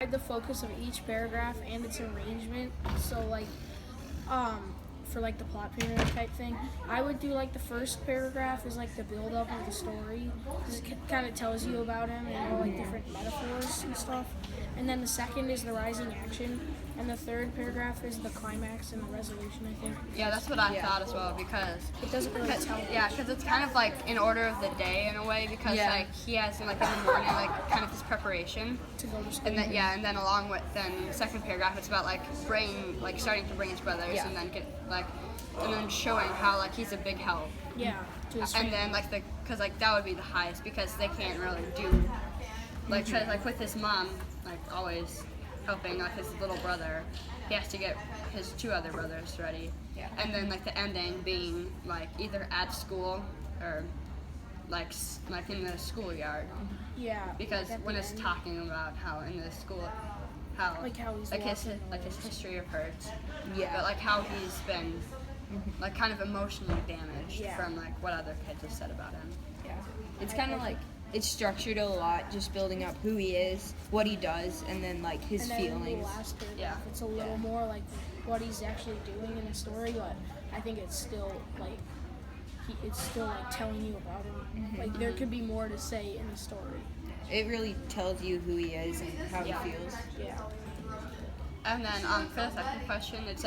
describe the focus of each paragraph and its arrangement. So like, for like the plot pyramid type thing, I would do like the first paragraph is like the build up of the story. It kind of tells you about him and all like different metaphors and stuff. And then the second is the rising action, and the third paragraph is the climax and the resolution, I think. Yeah, that's what I thought as well, because It doesn't really tell. yeah, because it's kind of like in order of the day in a way, because like he has like in the morning like kind of his preparation, To go to school. and then and then along with then the second paragraph it's about like starting to bring his brothers, and then and then showing how like he's a big help, Yeah. To his and then like because like that would be the highest, because they can't really do like cause, like with his mom like always helping like his little brother, he has to get his two other brothers ready. Yeah. And then like the ending being like either at school or like in the schoolyard, Yeah. because at when the it's end. talking about how in the school how Like how he's like his walking history of hurts, Yeah. but like how he's been like kind of emotionally damaged Yeah. from like what other kids have said about him. Yeah. It's kind of like, it's structured a lot, just building up who he is, what he does, and then like his And then in the feelings. last paragraph, Yeah. it's a little more like what he's actually doing in the story, but I think it's still like it's still like telling you about him. Like there could be more to say in the story. It really tells you who he is and how Yeah. he feels. Yeah. And then for the second question, it's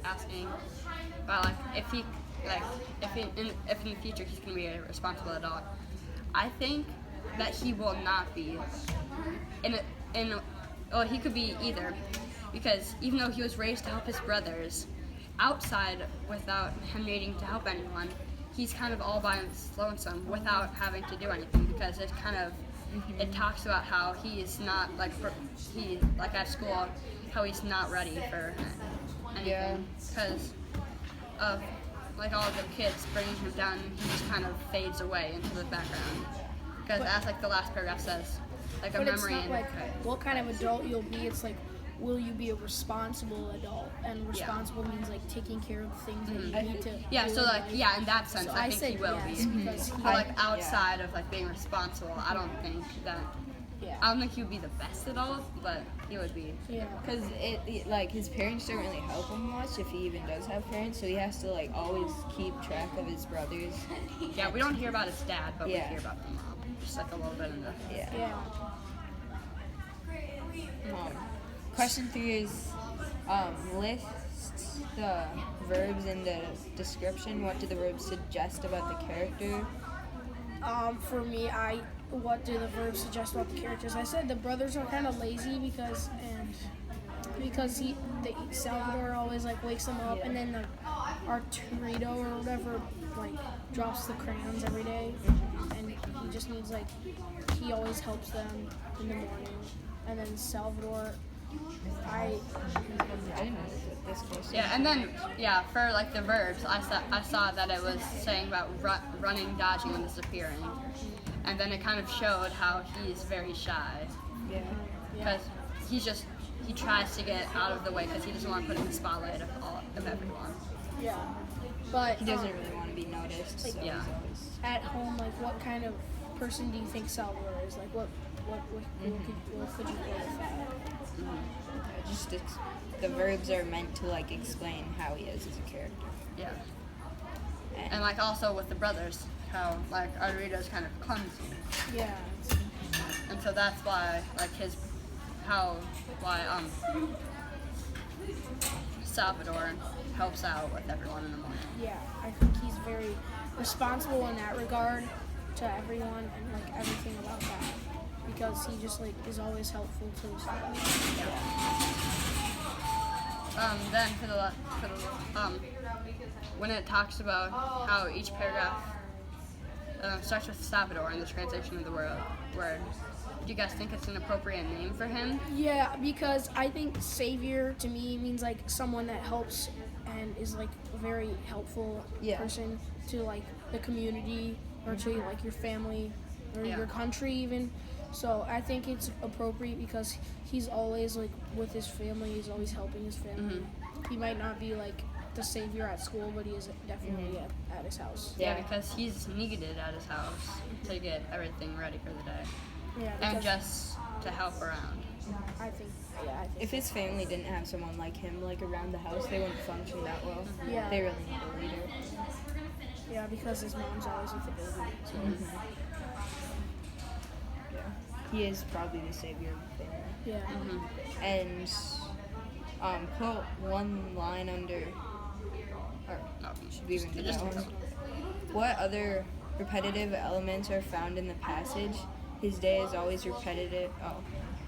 asking about like if in the future he's gonna be a responsible adult. I think that he will not be. Well, he could be either, because even though he was raised to help his brothers, outside without him needing to help anyone, he's kind of all by his lonesome without having to do anything, because it kind of it talks about how he's not like at school, how he's not ready for anything because of like all the kids bringing him down, and he just kind of fades away into the background, because as like the last paragraph says, like a But it's memory not and like what kind of adult you'll be. It's like, will you be a responsible adult? And responsible means like taking care of the things that you need to. yeah, do so in like life. in that sense So I I think said he will yes, be. because he, But like outside of like being responsible, I don't think that. yeah. I don't think he would be the best adult, but he would be. Yeah. Because like his parents don't really help him much if he even does have parents, so he has to like always keep track of his brothers. Yeah, we don't hear about his dad, but we Yeah. hear about the mom. Just like a little bit in the. Yeah. Yeah. Question 3 is list the verbs in the description. What do the verbs suggest about the character? For me, what do the verbs suggest about the characters? I said the brothers are kind of lazy because Salvador always like wakes them up, and then the Arturito or whatever like drops the crayons every day, and he just needs like he always helps them in the morning, and then Salvador, I didn't know this question. Yeah, and then for like the verbs, I saw that it was saying about running, dodging, and disappearing, and then it kind of showed how he's very shy, Yeah. because he tries to get out of the way because he doesn't want to put in the spotlight of everyone. yeah, but He doesn't really want to be noticed. So Yeah. he's always. at home, like what kind of person do you think Salvador is? Like what could you go with that? Just the verbs are meant to like explain how he is as a character. Yeah, and like also with the brothers, how like Arturito's kind of clumsy, Yeah. and so that's why like Salvador helps out with everyone in the morning. Yeah, I think he's very responsible in that regard to everyone and like everything about that, because he just like is always helpful to his family. Then for the when it talks about how each paragraph starts with Salvador in the translation of the word, do you guys think it's an appropriate name for him? Yeah, because I think savior to me means like someone that helps and is like a very helpful person to like the community or to like your family or your country even. So I think it's appropriate because he's always like with his family, he's always helping his family. He might not be like the savior at school, but he is definitely at his house. Yeah, because he's needed at his house to get everything ready for the day. Yeah, And because- just to help around. I think, yeah, I think. If his family didn't have someone like him, like around the house, they wouldn't function that well. Yeah. They really need a leader. Yeah, because his mom's always with the baby. So. Yeah. He is probably the savior of the family. Yeah. And put one line under. Or should we even do that one? What other repetitive elements are found in the passage? His day is always repetitive. Oh,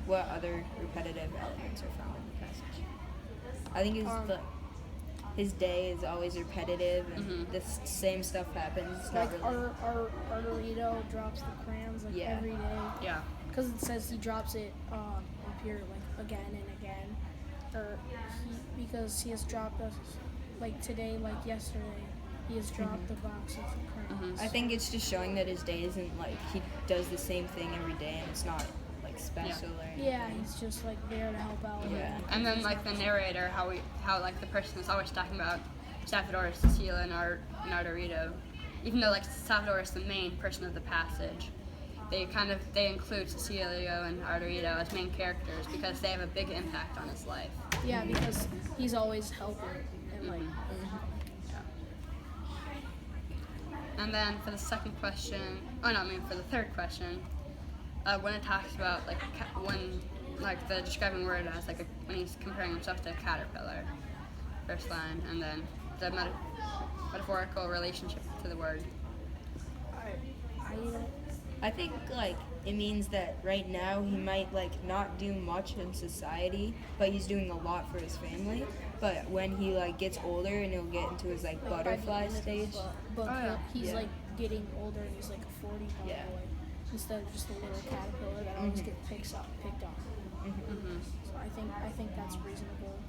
what other repetitive elements are found in the passage? I think his day is always repetitive, and the same stuff happens. It's Like not really. Arturito drops the crayons like every day. Yeah. Because it says he drops it up here like again and again, or because he has dropped us like today, like yesterday. He has dropped the box of crayons. I think it's just showing that his day isn't like he does the same thing every day, and it's not like special or anything. Yeah, he's just like there to help out. Yeah. And then like the narrator, how like the person is always talking about Salvador, Cecilia, and Arturito, even though like Salvador is the main person of the passage. They include Cecilia and Arturito as main characters because they have a big impact on his life. Yeah, because he's always helping and like. And then for the second question, for the third question, when it talks about like when like the describing word as like when he's comparing himself to a caterpillar, first line, and then the metaphorical relationship to the word. I think like it means that right now he might like not do much in society, but he's doing a lot for his family. But when he like gets older and he'll get into his like butterfly stage. But he's like getting older and he's like a 40 boy instead of just a little caterpillar that always gets picked up. So I think that's reasonable.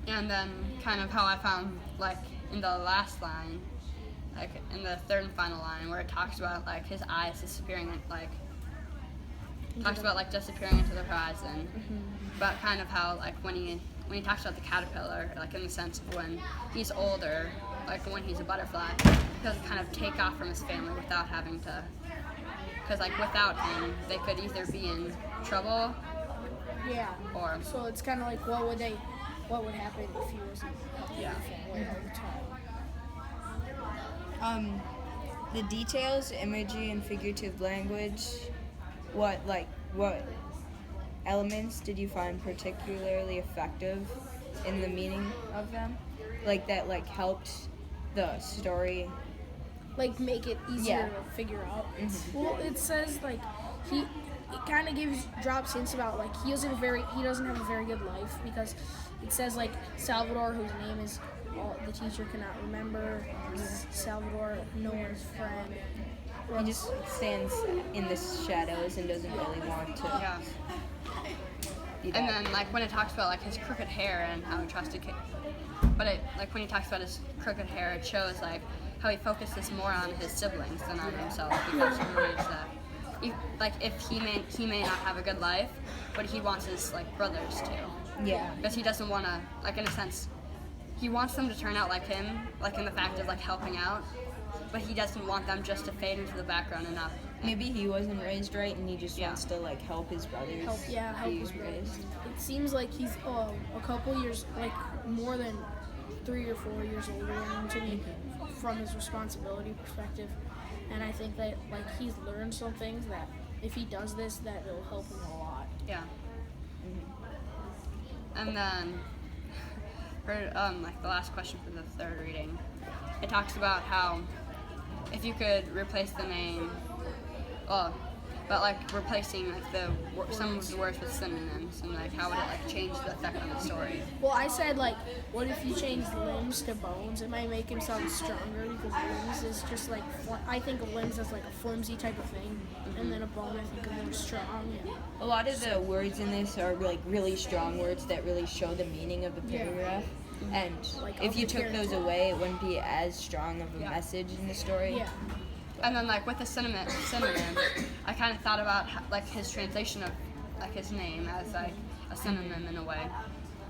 And then kind of how I found like in the last line, like in the third and final line where it talks about like his eyes disappearing, like talks about like disappearing into the horizon, but kind of how like when he talks about the caterpillar, like in the sense of when he's older, like when he's a butterfly, he'll kind of take off from his family without having to, because like without him, they could either be in trouble. Yeah. Or so it's kind of like what would happen if he wasn't family all the time. The details, imagery, and figurative language. What elements did you find particularly effective in the meaning of them? Like that like helped the story like make it easier to figure out. Well, it says like it kind of drops hints about like he doesn't have a very good life because it says like Salvador, whose name is the teacher cannot remember, Salvador, no one's friend. He just stands in the shadows and doesn't really want to. Yeah. And then like when it talks about like his crooked hair and how he tries to, like when he talks about his crooked hair, it shows like how he focuses more on his siblings than on himself because he knows that, he may not have a good life, but he wants his like brothers to. Yeah. Because he doesn't want to, like in a sense, he wants them to turn out like him, like in the fact of like helping out, but he doesn't want them just to fade into the background and not. Maybe he wasn't raised right and he just wants to like help his brothers. Help his brothers. It seems like he's a couple years, like more than 3 or 4 years older than him to me, from his responsibility perspective. And I think that like he's learned some things that if he does this, that it'll help him a lot. Yeah. And then for like the last question for the third reading, it talks about how if you could replace the name, but like replacing like some of the words with synonyms, and like how would it like change the effect on the story? Well, I said like, what if you change limbs to bones? It might make him sound stronger because limbs is just like I think of limbs as like a flimsy type of thing, and then a bone I think of more strong. A lot of the words in this are like really strong words that really show the meaning of the paragraph. And like if you took those away, it wouldn't be as strong of a message in the story. Yeah. And then like with the synonym, I kind of thought about like his translation of like his name as like a synonym in a way.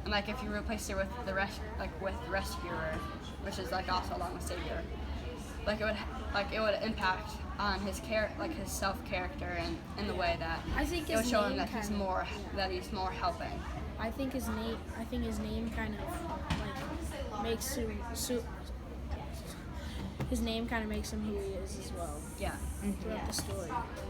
And like if you replace it with with rescuer, which is like also along with savior, it would impact on his his self character, and in the way that I think it would his show him name that he's kinda- more helping. I think his name kind of like makes him his name kind of makes him who he is as well Yeah. throughout the story.